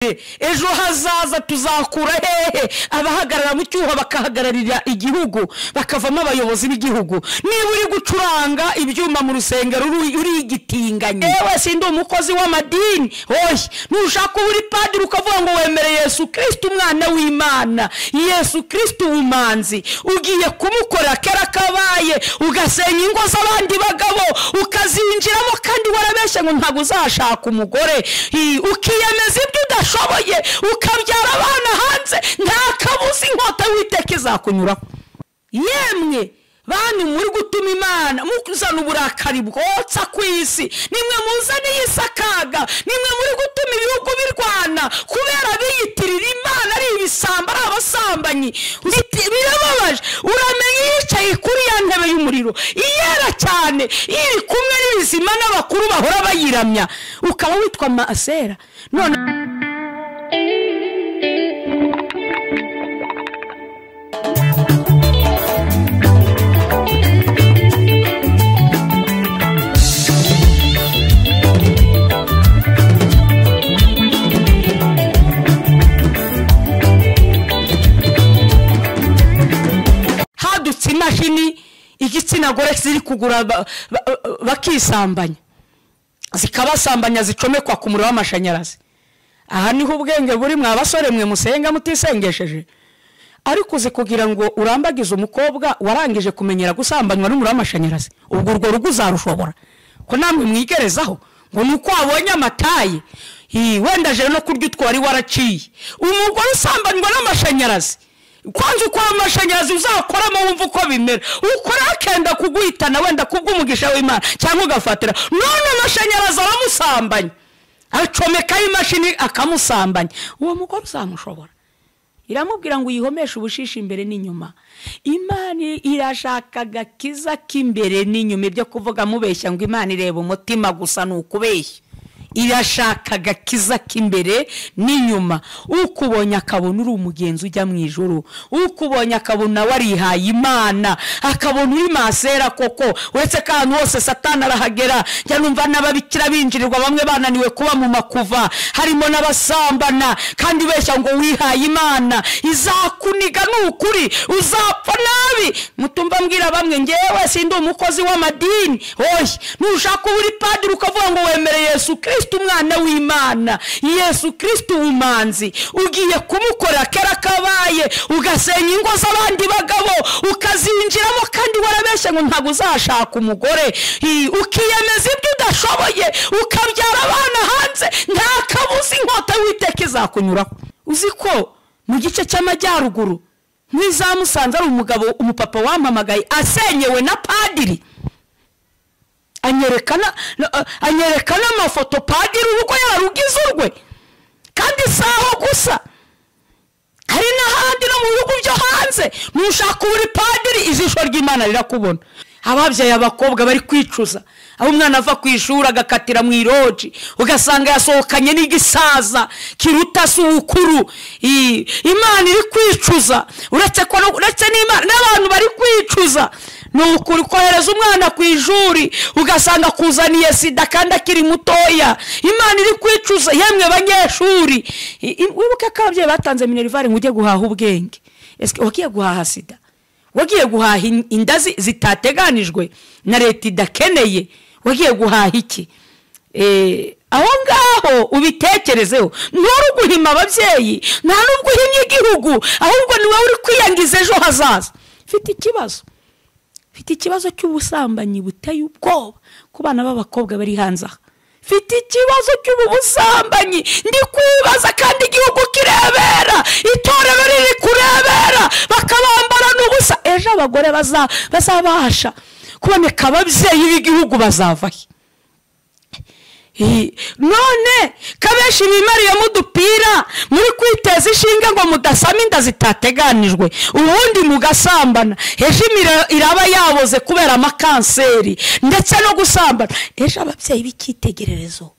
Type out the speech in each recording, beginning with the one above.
ejo hazaza tuzakura hehe abahagarara mu cyuho bakahagararira igihugu bakavamo abayobozi b'igihugu niba uri gucuranga ibyuma mu rusengero uri igitinganye ewe sindi umukozi w'amadini oye nushaka uri padiri ukavuga ngo wemere Yesu Kristo umwana w'Imana Yesu Kristo umanzi ugiye kumukora kera kabaye ugasenya ingo z'abandi bagabo ukazinjiramo kandi warabeshye ngo ntago uzashaka umugore ukiyemeza ibyo udashoboye ukabyara abana hanze nta kabuzi inkota witeke zakunyuraho yemwe bantu muri gutuma Imana mukuzana uburakari bwotsa kwisi nimwe muzana yisakaga nimwe muri gutuma ibihugu birwana kubera biyitirira Imana ari ibisamba ari abasambanyi birababaje uramenye yicaye kuri ya ntebe y'umuriro iyera cyane iri kumwe n'ibizima n'abakuru bahora bayiramya ukaba witwa Masera none imashini igitsina gore ziri kugura bakisambanya zikabasambanya zicomekwa ku muriro w'amashanyarazi aha niho ubwenge buri mwabasore mwe musenga mutisengesheje ariko uzi kugira ngo urambagize umukobwa warangije kumenyera gusambanywa n'umuriro w'amashanyarazi ubwo urwo rugo uzarushobora ko namwe mwigerezaho ngo nuko wabonye amatayi wenda je no kurya utwari waraciye umugore usambanywa n'amashanyarazi kwanza uko amashanyarazi uzakoramo wumva uko bimera ukora kenda kuguhitana wenda kubw'umugisha w'Imana cyangwa ugafatira none amashanyarazi aramusambanya acomeka imashini akamusambanya uwo mugore uzamushobora iramubwira ngo uyihomeshe ubushishi imbere n'inyuma Imana irashaka gakiza k'imbere n'inyuma ibyo kuvuga mubeshya ngo Imana ireba umutima gusa n'ukubeshya irashaka gakiza k'imbere n'inyuma ukubonye akabona uri umugenzi ujya mu ijuru ukubonye akabona warihaye Imana akabona uri Masera koko uretse kantu hose Satani arahagera njya numva n'ababikira binjirirwa bamwe bananiwe kuba mu makuva harimo n'abasambana kandi beshya ngo wihaye Imana izakuniga n'ukuri uzapfa nabi mutumva mbwira bamwe ngewe sindi umukozi w'amadini oye nushaka uri padiri ukavuga ngo wemere Yesu Kristo umwana w'Imana Yesu Kristo umanzi ugiye kumukora kera kabaye ugasenya ingo z'abandi bagabo ukazinjiramo kandi warabeshye ngo ntago uzashaka umugore ukiyemeza ibyo udashoboye ukabyara abana hanze nta kabuzi inkota witeke zakunyuraho uzi ko mu gice cy'amajyaruguru mwizamusanze ari umugabo umupapa wampamagaye asenyewe na padiri anyerekana amafoto padiri urugo yarugize urwe kandi saho gusa hari n'ahandi no mu bihugu byo hanze nushaka uri padiri ijisho ry'Imana rirakubona ababyaye abakobwa bari kwicuza aho umwana ava ku ishuri agakatira mu iroji ugasanga yasohokanye n'igisaza kiruta sukuru Imana iri kwicuza uretse n'Imana n'abantu bari kwicuza nukuri kohereza umwana ku ishuri ugasanga kuzaniye sida kandi akiri mutoya Imana iri kwicuza yemwe banyeshuri wibuke ko ababyeyi batanze minerivare ngo ujye guhaha ubwenge eske wagiye guhaha sida wagiye guhaha inda zitateganijwe na leta idakeneye wagiye guhaha iki aho ngaho ubitekerezeho nturi guhima ababyeyi nta nubwo uhimye igihugu ahubwo ni wowe uri kwiyangiza ejo hazaza fite ikibazo cy'ubusambanyi buteye ubwoba ku bana b'abakobwa bari hanze aha fite ikibazo cy'ubusambanyi ndi kwibaza kandi igihugu kirebera itorero riri kurebera bakabambara n'ubusa ejo abagore bazabasha kuboneka ababyeyi b'igihugu bazavahe none kabeshi bimariye mudupira muri kwiteza ishinga ngo mudasama inda zitateganijwe ubundi mugasambana ejo iraba yaboze kubera amakanseri ndetse no gusambana ejo ababyeyi b'ikitegererezo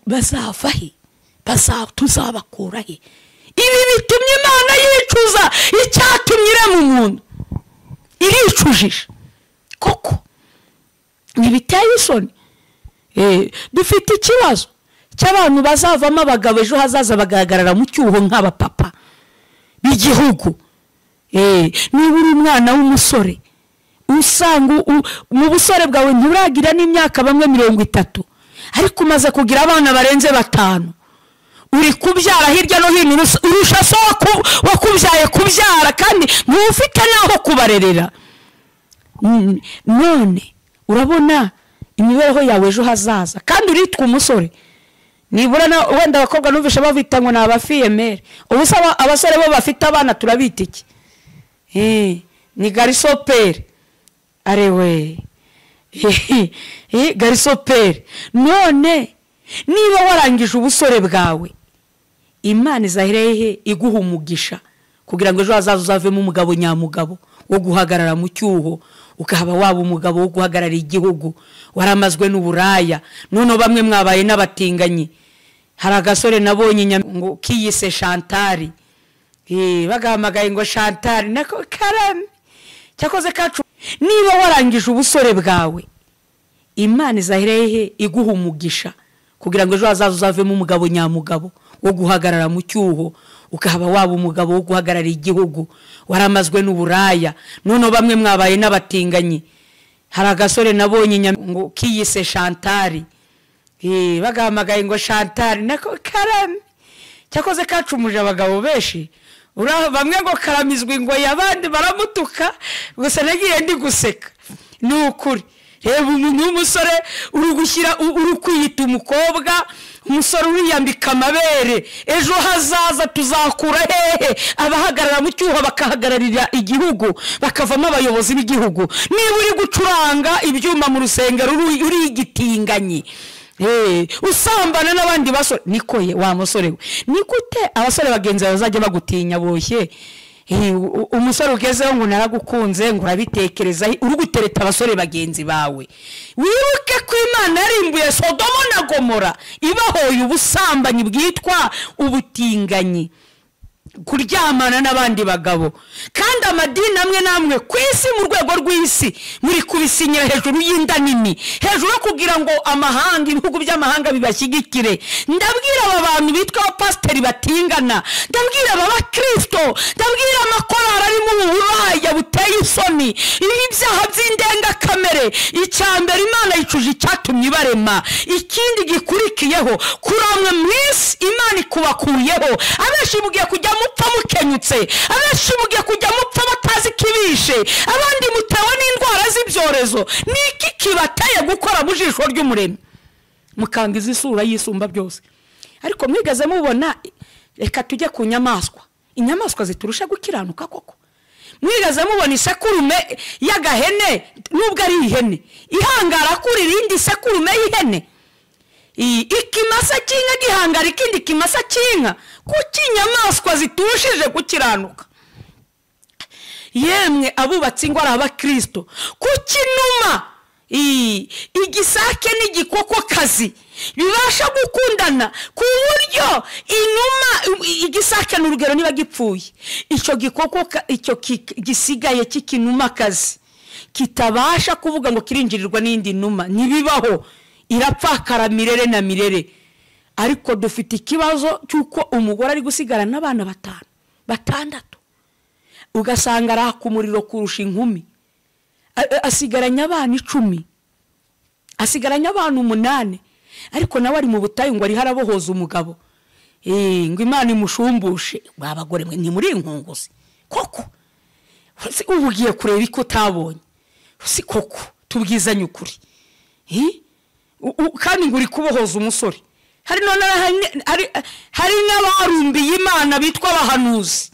bazavahe tuzabakurahe ibi bitumye Imana yicuza icyatumye irema umuntu iricujije koko ntibiteye isoni dufite ikibazo cy'abantu bazavamo abagabo ejo hazaza bagahagarara mu cyuho nk'abapapa b'igihugu. Niba uri umwana w'umusore usanga mu busore bwawe nturagira n'imyaka bamwe 30, ariko umaze kugira abana barenze 5, uri kubyara hirya no hino, urusha so wakubyaye kubyara kandi ntufite naho kubarerera. None urabona imibereho yawe ejo hazaza, kandi uritwa umusore. Nibura wenda abakobwa numvisha bavita ngo naba female, ubusaba abasore bo bafite abana turabita iki? Ni garçon père. Arewe garçon père. None niba warangije ubusore bwawe, Imana izaherehe iguha umugisha kugira ngo ejo hazaza uzavemo umugabo nyamugabo wo guhagarara mu cyuho, ukaba waba umugabo wo guhagarara igihugu. Waramazwe n'uburaya, none bamwe mwabaye n'abatinganyi. Hari agasore nabonye ngo kiyise Chantal, bagamagaye ngo Chantal nako karame cyakoze kacu. Niba warangije ubusore bwawe, Imana izaherehe iguha umugisha kugira ngo ejo hazaza uzavemo umugabo nyamugabo wo guhagarara mu cyuho, ukaba waba umugabo wo guhagarara igihugu. Waramazwe n'uburaya, none bamwe mwabaye n'abatinganyi. Hari agasore nabonye ngo kiyise Chantal, bagamagaye ngo Chantal nako karame cyakoze kacumuje abagabo benshi. Bamwe ngo karamizwa ingoyi, abandi baramutuka, gusa nagiye ndi guseka. Ni ukuri, reba umuntu w'umusore uri kwiyita umukobwa, umusore uriyambika amabere, ejo hazaza tuzakura hehe abahagarara mu cyuho bakahagararira igihugu, bakavamo abayobozi b'igihugu. Niba uri gucuranga ibyuma mu rusengero uri igitinganyi, usambana n'abandi basore, nikoye wa musore we, nikute abasore bagenzi bazajya bagutinya boshye. Umusore ugezeho ngo naragukunze, ngo urabitekereza, uri gutereta abasore bagenzi bawe. Wibuke ko Imana yarimbuye Sodoma na Gomora, ibahoye ubusambanyi bwitwa ubutinganyi, kuryamana n'abandi bagabo. Kandi amadini amwe namwe ku isi, mu rwego rw'isi, muri kubisinyira hejuru y'inda nini, hejuru kugira ngo amahanga, ibihugu by'amahanga bibashyigikire. Ndabwira aba bantu bitwa abapasiteri batingana, ndabwira aba bakristo, ndabwira amakorari ari mu buraya buteye isoni, ibyaha by'indengakamere. Icyambere Imana yicuje icyatumye ibarema, ikindi gikurikiyeho kuramwe mu isi Imana ikubakuyeho. Abenshi mugiye kujya mupfa mukenyutse, abenshi mugiye kujya mupfa batazi kibishe, abandi mutewe n'indwara z'ibyorezo. Niki kibateye gukora mu jisho ry'umuremyi, mukangiza isura yisumba byose? Ariko mwigeze mubona, reka tujye ku nyamaswa, inyamaswa ziturusha gukiranuka koko? Mwigeze mubona isekurume y'agahene, nubwo ari ihene, ihangara kuri irindi sekurume y'ihene? Ikimasa cy'inka gihangara ikindi kimasa cy'inka? Kuki inyamaswa ziturushije gukiranuka? Yemwe abubatsi ngo ari abakristo, kuki numa igisake n'igikokokazi bibasha gukundana ku buryo inuma, igisake n'urugero niba gipfuye, icyo gikokoka, icyo gisigaye cy'ikinumakazi kitabasha kuvuga ngo kirinjirirwa n'indi numa? Ntibibaho, irapfakara mirere na mirere. Ariko dufite ikibazo cyuko umugore ari gusigarana n'abana 5, 6, ugasanga arakumuriro kurusha inkumi, asigaranye abana 10, asigaranye abana 8, ariko nawe ari mu butayu ngo ari harabohoza umugabo. Ngo Imana imushumbushe. Babagore mwe ni muri inkunguzi koko? Ubugiye kureba iko utabonye? Si koko tubwizanye ukuri? Kandi ngo uri kubohoza umusore. Hari n'abarumbiye Imana bitwa abahanuzi,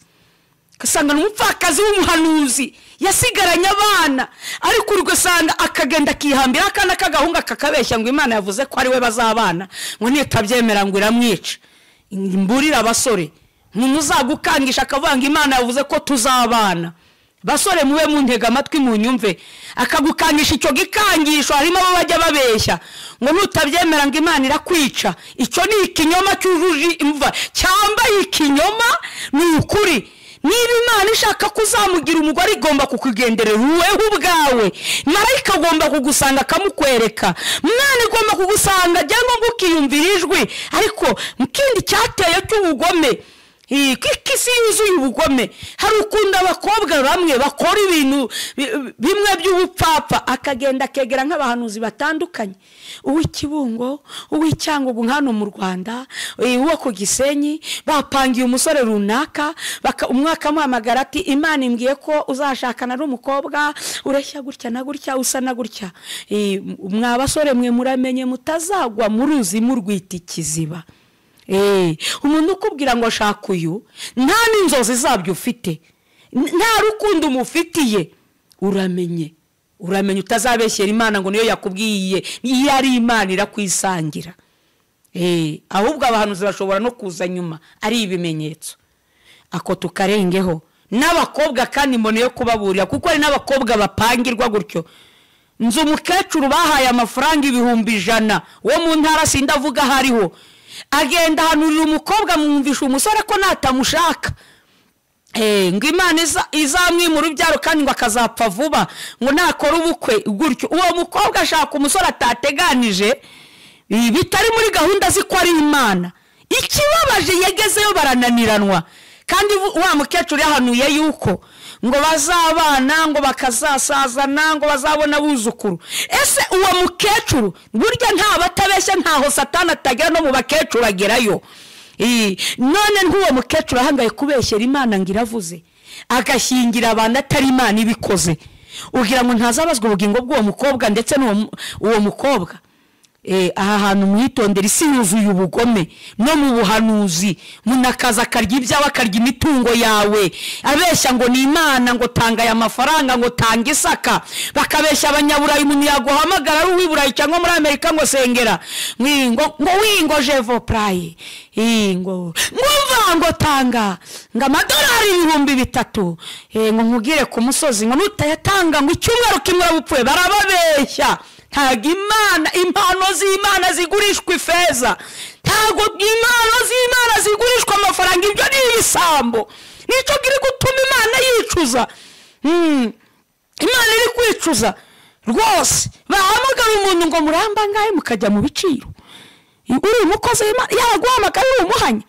kasanga n'umupfakazi w'umuhanuzi yasigaranye abana, ariko ugasanga akagenda kihambira akana kagahunga kakabeshya ngo Imana yavuze ko ari we bazabana, ngo nitabyemera ngo iramwica. Mburira abasore, ntimuzagukangisha akavuga ngo Imana yavuze ko tuzabana. Basore mube mu ntega amatwi mu nyumve, akagukangisha icyo gikangisho. Harimo abo bajya babeshya ngo nutabyemera ngo Imana irakwica. Icyo ni ikinyoma cyujuje imva, cyambaye ikinyoma. Ni ukuri niba Imana ishaka kuzamugira umugore igomba kukugenderera wewe ubwawe. Marayika agomba kugusanga akamukwereka, mwana igomba kugusanga cyangwa ngo ukiyumvira ijwi. Ariko mukindi cyateye cy'ubugome, kisi yuzuye ubugome. Hari ukunda abakobwa bamwe bakora ibintu bimwe by'ubupfapfa, akagenda akegera nk'abahanuzi batandukanye, uw'Ikibungo, uw'Icyangugu hano mu Rwanda, uwo ku Gisenyi, bapangiye umusore runaka, umwaka amuhamagara ati Imana imbwiye ko uzashakana n'umukobwa ureshya gutya na gutya, usa na gutya. Mwa basore mwe muramenye mutazagwa mu ruzi murwita ikiziba. Umuntu ukubwira ngo shaka uyu, nta n'inzozi zabyo ufite, nta rukundo umufitiye, uramenye utazabeshyera Imana ngo niyo yakubwiye, iyo ari Imana irakwisangira. Ahubwo abahanuzi bashobora no kuza nyuma ari ibimenyetso. Ako tukarengeho n'abakobwa kandi mbone yo kubaburira, kuko ari n'abakobwa bapangirwa gutyo. Nzu umukecuru bahaye amafaranga 100,000 wo mu ntara sindavuga hariho, agenda hanurira umukobwa mwumvisha umusore ko natamushaka, ngo Imana izamwimura ubyaro kandi ngo akazapfa vuba, ngo nakora ubukwe gutyo. Uwo mukobwa ashaka umusore atateganije, bitari muri gahunda ziko ari Imana. Ikibabaje yegezeyo barananiranwa, kandi wa mukecuru yahanuye yuko ngo bazabana, ngo bakazasazana, ngo bazabona buzukuru. Ese uwo mukecuru burya nta batabeshya, ntaho Satani atagera no mu bakecuru agerayo. None nk'uwo mukecuru ahangaye kubeshyera Imana ngo iravuze, agashyingira abantu atari Imana ibikoze, ugira ngo ntazabazwa ubugingo bw'uwo mukobwa ndetse n'uwo mukobwa. Aha hantu mwitondera, isi yuzuye ubugome no mu buhanuzi. Munakaza akarya ibyawe, akarya imitungo yawe, abeshya ngo ni Imana, ngo tanga aya mafaranga, ngo tanga isaka. Bakabeshya abanyaburayi, umuntu yaguhamagara ari uw'Iburayi cyangwa muri Amerika ngo sengera, ngo wingo jevo praye, ngo tanga ngo amadolari 3,000, ngo nkugire ku musozi, ngo nutayatanga ngo icyumweru kimwe bupfuye. Barababeshya. Ntago Imana, impano z'Imana zigurishwa ifeza, ntago impano z'Imana zigurishwa amafaranga. Ibyo ni ibisambo, nicyo kiri gutuma Imana yicuza. Imana iri kwicuza rwose. Bahamagara umuntu ngo muramba ngahe mukajya mu biciro, uri umukozi w'Imana yaguhamagara uri umuhanya,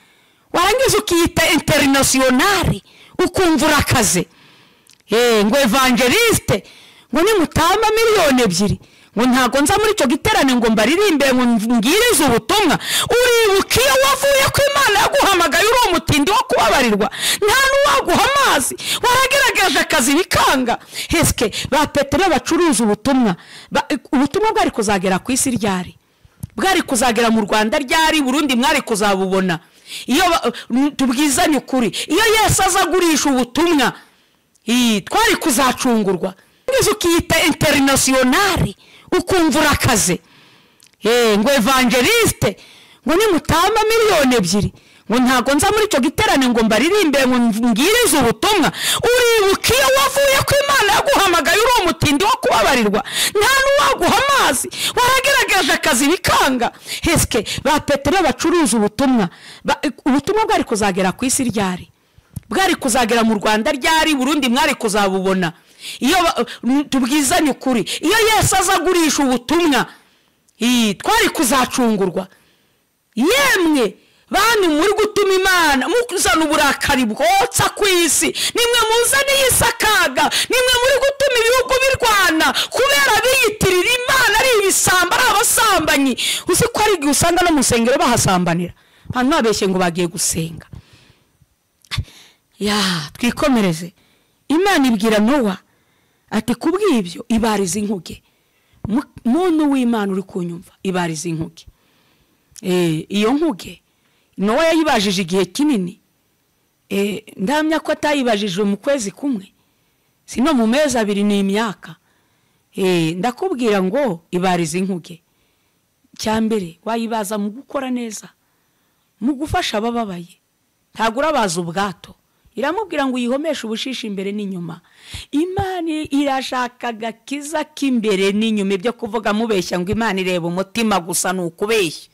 warangiza ukiyita internationale ukumva urakaze. Ngo evangeliste, ngo nimutamba 2,000,000, ngo ntago nza muri cyo giterane ngo mbaririmbe ngo ngirize ubutumwa. Uribuka iyo wavuye ko Imana yaguhamagaye uri umutindi wo kubabarirwa, nta n'uwaguha amazi, waragerageje akazi bikanga. Heske ba Petero bacuruza ubutumwa, ubutumwa bwari kuzagera ku isi ryari? Bwari kuzagera mu Rwanda ryari? Burundi mwari kuzabubona? Iyo tubwizanye ukuri, iyo Yesu azagurisha ubutumwa, twari kuzacungurwa. Ngize ukiyita internationale ukumva urakaze. Ngo evangeliste, ngo nimutamba 2,000,000, ngo ntago nza muri cyo giterane ngo mbaririmbe ngo ngirize ubutumwa. Uribuka iyo wavuye ko Imana yaguhamagaye uri umutindi wo kubabarirwa, nta n'uwaguha amazi, waragerageje akazi bikanga. Heske ba Petero bacuruza ubutumwa, ubutumwa bwari kuzagera ku isi ryari? Bwari kuzagera mu Rwanda ryari? Burundi mwari kuzabubona? Iyo tubwizanye ukuri, iyo Yesu azagurisha ubutumwa, twari kuzacungurwa. Yemwe bantu muri gutuma Imana mukuzana uburakari bwotsa ku isi, nimwe muzaniye isakaga, nimwe muri gutuma ibihugu birwana kubera biyitirira Imana ari ibisamba, ari abasambanyi. Uzi ko ari gusanga no musengero bahasambanira, abantu babeshye ngo bagiye gusenga. Twikomereze. Imana ibwira Nowa ati kubw'ibyo ibariza inkuge. Muntu w'Imana uri kunyumva, ibariza inkuge. Iyo nkuge Nowa yayibajije igihe kinini, ndamya ko atayibajije mu kwezi kumwe, sino mu mezi 2 n'imyaka. Ndakubwira ngo ibariza inkuge. Cyambere wayibaza mu gukora neza, mu gufasha abababaye. Ntago urabaza ubwato, iramubwira ngo uyihomeshe ubushishi imbere n'inyuma. Imana irashaka gakiza k'imbere n'inyuma. Ibyo kuvuga mubeshya ngo Imana ireba umutima gusa n'ukubeshya.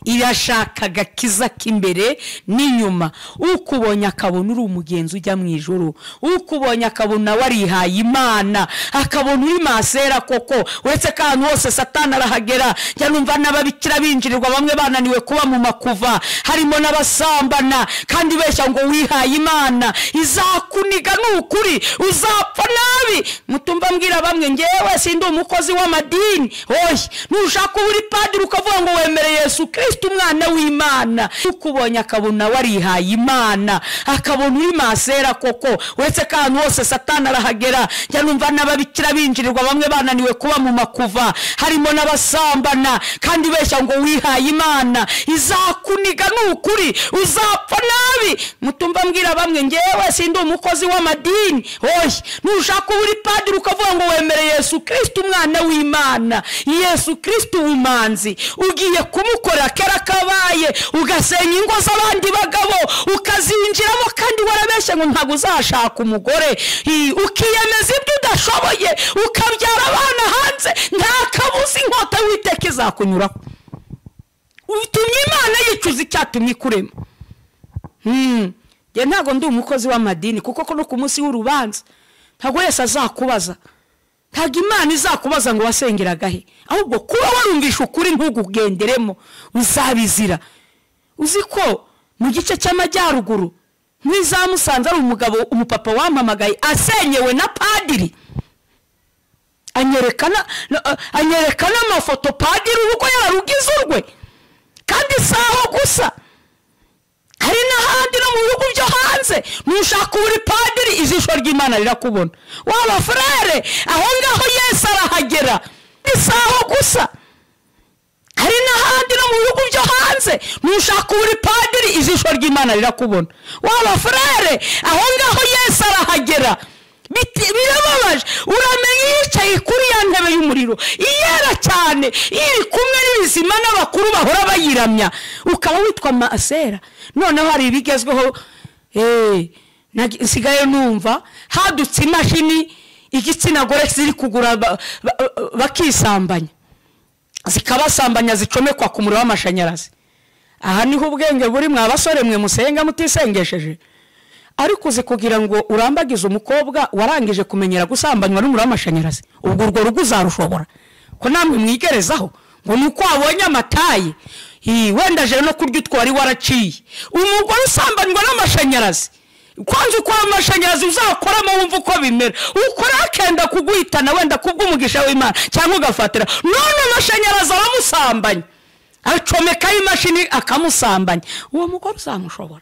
irashaka agakiza k'imbere n'inyuma. Ukubonye akabona uri umugenzi ujya mu ijuru, ukubonye akabona warihaye Imana, akabona uri masera koko. Uretse ko ahantu hose Satani arahagera, njya numva n'ababikira binjirirwa bamwe bananiwe kuba mu makuva, harimo n'abasambana kandi beshya ngo wihaye Imana izakuniga. N'ukuri uzapfa nabi. Mutumva mbwira bamwe ngewe sindi umukozi w'amadini. Oya, nushaka uri padiri ukavuga ngo wemere Yesu Kristo umwana w'Imana, ukubonye akabona warihaye Imana, akabona uri masera koko. Uretse ko ahantu hose Satani arahagera, njya numva n'ababikira binjirirwa bamwe bananiwe kuba mu makuva, harimo n'abasambana kandi beshya ngo wihaye Imana izakuniga. N'ukuri uzapfa nabi. Mutumva mbwira bamwe ngewe sindi umukozi w'amadini. Oya, nushaka uri padiri ukavuga ngo wemere Yesu Kristo umwana w'Imana, Yesu Kristo w'umanzi, ugiye kumukora kera kabaye, ugasenya ingo z'abandi bagabo ukazinjiramo kandi warabeshye ngo ntabwo uzashaka umugore, ukiyemeza ibyo udashoboye, ukabyara abana hanze, nta kabuza inkota y'Uwiteka izakunyuraho. Utumye Imana yicuza icyatumye ikurema. Nge ntabwo ndi umukozi w'amadini, kuko no ku munsi w'urubanza ntabwo Yesu azakubaza, ntabwo Imana izakubaza ngo wasengeraga he, ahubwo kuba warumvisha ukuri ntugugenderemo uzabizira. Uzi ko mu gice cy'amajyaruguru mwiza Musanze ari umugabo, umupapa wampamagaye asenyewe na padiri, anyerekana amafoto padiri urugo yararugize urwe, kandi saho gusa. Hari n'ahandi no mu bihugu byo hanze, nushaka uri padiri ijisho ry'Imana rirakubona. Waba frere, aho ngaho Yesu arahagera, isaho gusa. Hari n'ahandi no mu bihugu byo hanze, nushaka uri padiri ijisho ry'Imana rirakubona. Waba frere, aho ngaho Yesu arahagera. Birababaje, uramenye yicaye kuri ya ntebe y'umuriro iyera cyane, iri kumwe n'ibizima n'abakuru bahora bayiramya, ukaba witwa masera. Noneho hari ibigezweho, nsigaye numva hadutse imashini igitsina gore ziri kugura bakisambanya, zikabasambanya zicomekwa ku muriro w'amashanyarazi. Aha niho ubwenge buri mwabasore mwe musenga mutisengesheje. Ariko uzi kugira ngo urambagize umukobwa warangije kumenyera gusambanywa n'umuriro w'amashanyarazi, ubwo urwo rugo uzarushobora ko namwe mwigerezaho ngo nuko wabonye amataye. Wenda je no kurya utwari waraciye umugore usambanywa n'amashanyarazi, kwanze uko amashanyarazi uzakoramo wumva uko bimera, ukora akenda kuguhitana wenda kubw'umugisha w'Imana cyangwa ugafatira. None amashanyarazi aramusambanya, acomeka imashini akamusambanya, uwo mugore uzamushobora?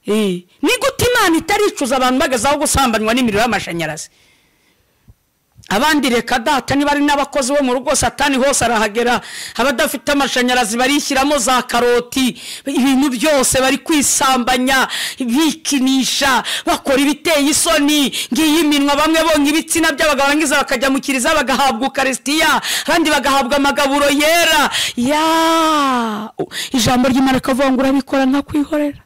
Ni gute Imana itaricuza abantu bagazaho gusambanywa n'imiriro y'amashanyarazi? Abandi reka data niba ari n'abakozi bo mu rugo Satani hose arahagera, abadafite amashanyarazi barishyiramo za karoti, ibintu byose bari kwisambanya, bikinisha, bakora ibiteye isoni. Ngiyi iminwa bamwe bonga ibitsina by'abagabo barangiza bakajya mu kiriza bagahabwa Ukaristiya, abandi bagahabwa amagaburo yera. Ijambo ry'Imana kavuga ngo urabikora nka kwihorera,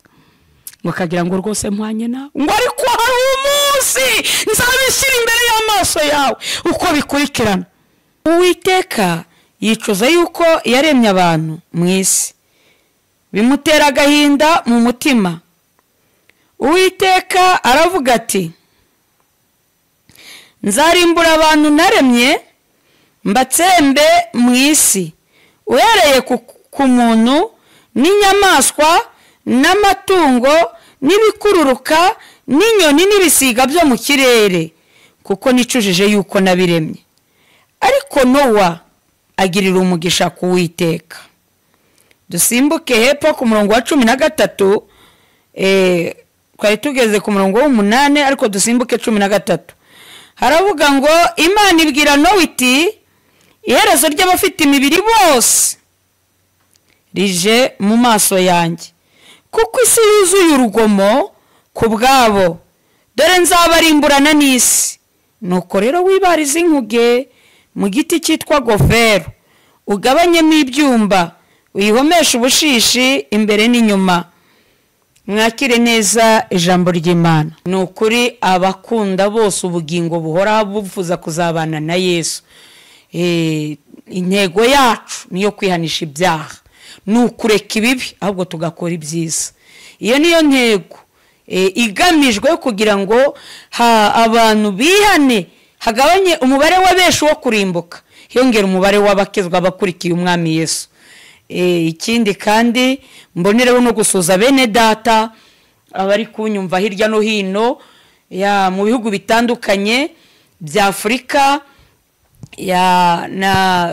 ngo kagira ngo rwose mpwanye nawe, ngo ariko hari umunsi nzabishyira imbere y'amaso yawe uko bikurikirana. Uwiteka yicuza yuko yaremye abantu mu isi, bimutera agahinda mu mutima. Uwiteka aravuga ati, nzarimbura abantu naremye mbatsembe mu isi, uhereye ku muntu n'inyamaswa n'amatungo n'ibikururuka n'inyoni n'ibisiga byo mu kirere, kuko nicujije yuko nabiremye. Ariko Nowa agirira umugisha ku Uwiteka. Dusimbuke hepfo ku murongo wa 13, twari tugeze ku murongo w'8, ariko dusimbuke 13. Haravuga ngo Imana ibwira Nowa iti, iherezo ry'abafite imibiri bose rije mu maso yanjye, kuko isi yuzuye urugomo ku bwabo, dore nzabarimburana n'isi. Nuko rero wibariza inkuge mu giti cyitwa gofero, ugabanyemo ibyumba, uyihomesha ubushishi imbere n'inyuma. Mwakire neza ijambo ry'Imana. Nukuri abakunda bose ubugingo buhora buvuza kuzabana na Yesu, intego yacu niyo kwihanisha ibyaha, ni ukureka ibibi ahubwo tugakora ibyiza. Iyo niyo ntego igamijwe kugira ngo abantu bihane, hagabanye umubare w'abenshi wo kurimbuka, hiyongera umubare w'abakizwa abakurikiye umwami Yesu. Ikindi kandi mbonereho no gusuza bene data abari kunyumva hirya no hino mu bihugu bitandukanye bya Afurika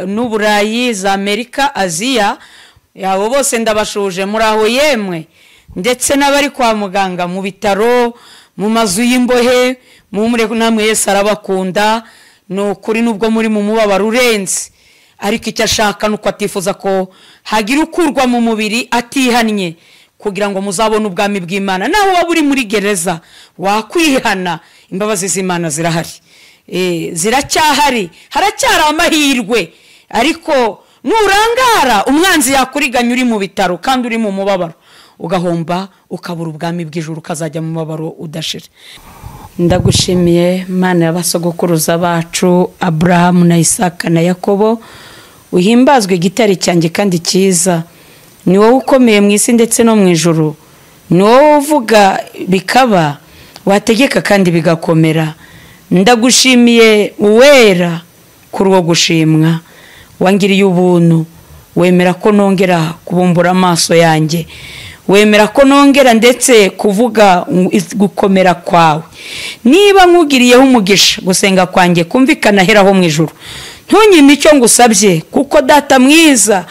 n'Uburayi, za Amerika, Aziya, abo bose ndabashuje muri aho yemwe, ndetse n'abari kwa muganga, mu bitaro, mu mazu y'imbohe, namwe Yesu arabakunda. Ni ukuri nubwo muri mu mubabaro urenze, ariko icyo ashaka nuko atifuza ko hagira ukurwa mu mubiri atihannye, kugira ngo muzabone ubwami bw'Imana. Naho waba uri muri gereza wakwihana, imbabazi z'Imana zirahari, ziracyahari, haracyari amahirwe. Ariko nurangara umwanzi yakuriganya uri mu bitaro kandi uri mu mubabaro, ugahomba ukabura ubwami bw'ijuru, ukazajya mu mubabaro udashira. Ndagushimiye Mana y'abasogokuruza bacu Abrahamu na Isaka na Yakobo, uhimbazwe igitare cyanjye kandi cyiza. Ni wowe ukomeye mu isi ndetse no mu ijuru, ni wowe uvuga bikaba, wategeka kandi bigakomera. Ndagushimiye uwera kuri uwo gushimwa, wangiriye ubuntu, wemera ko nongera kubumbura amaso yanjye, wemera ko nongera ndetse kuvuga gukomera kwawe. Niba nkugiriyeho umugisha, gusenga kwanjye kumvikana heraho mu ijuru. Ntunyime icyo ngusabye, kuko Data mwiza,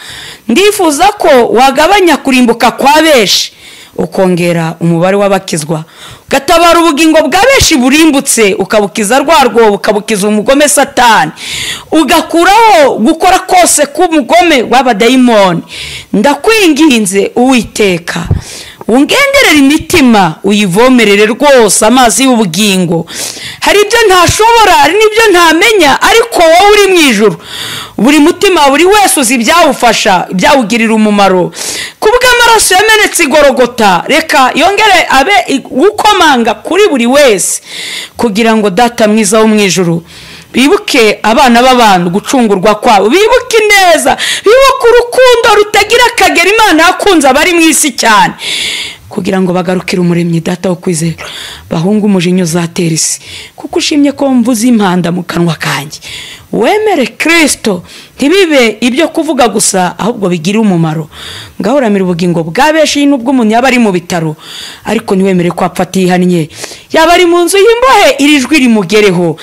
ndifuza ko wagabanya kurimbuka kwa benshi, ukongera umubare w'abakizwa, ugatabara ubugingo bwa benshi burimbutse, ukabukiza rwarwo, ukabukiza umugome Satani, ugakuraho gukora kose k'umugome w'abadayimoni. Ndakwinginze Uwiteka, ungenderera imitima, uyivomerere rwose amazi y'ubugingo. Hari ibyo ntashobora, hari n'ibyo ntamenya, ariko wowe uri mu ijuru, buri mutima, buri wese uzi ibyawufasha, ibyawugirira umumaro. Kubw'amaraso yamenetse igorogota, reka yongere abe gukomanga kuri buri wese, kugira ngo Data mwiza wo mu ijuru, bibuke abana b'abantu gucungurwa kwabo, bibuke neza, bibuke urukundo rutagira akagera Imana yakunze abari mu isi cyane, kugira ngo bagarukire umuremyi Data wo kwizera, bahunga umujinya uzatera isi. Kuko ushimye ko mvuze impanda mu kanwa kanjye, wemere Kristo, ntibibe ibyo kuvuga gusa, ahubwo bigire umumaro. Ngahoramira ubugingo bwa benshi, nubwo umuntu yaba ari mu bitaro, ariko ntiwemere ko apfa atihannye. Yaba ari mu nzu y'imbohe, iri jwi rimugereho.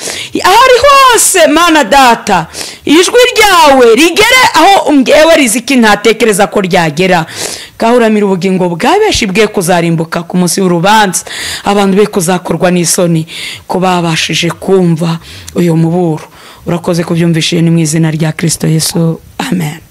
Aho ari hose Mana Data, ijwi ryawe rigere aho ngewe riziki ntatekereza ko ryagera. Ngahoramira ubugingo bwa benshi bwe kuzarimbuka ku munsi w'urubanza, abantu be kuzakorwa n'isoni ko babashije kumva uyu muburo. Urakoze kubyumvishije, ni mu izina rya Kristo Yesu, amen.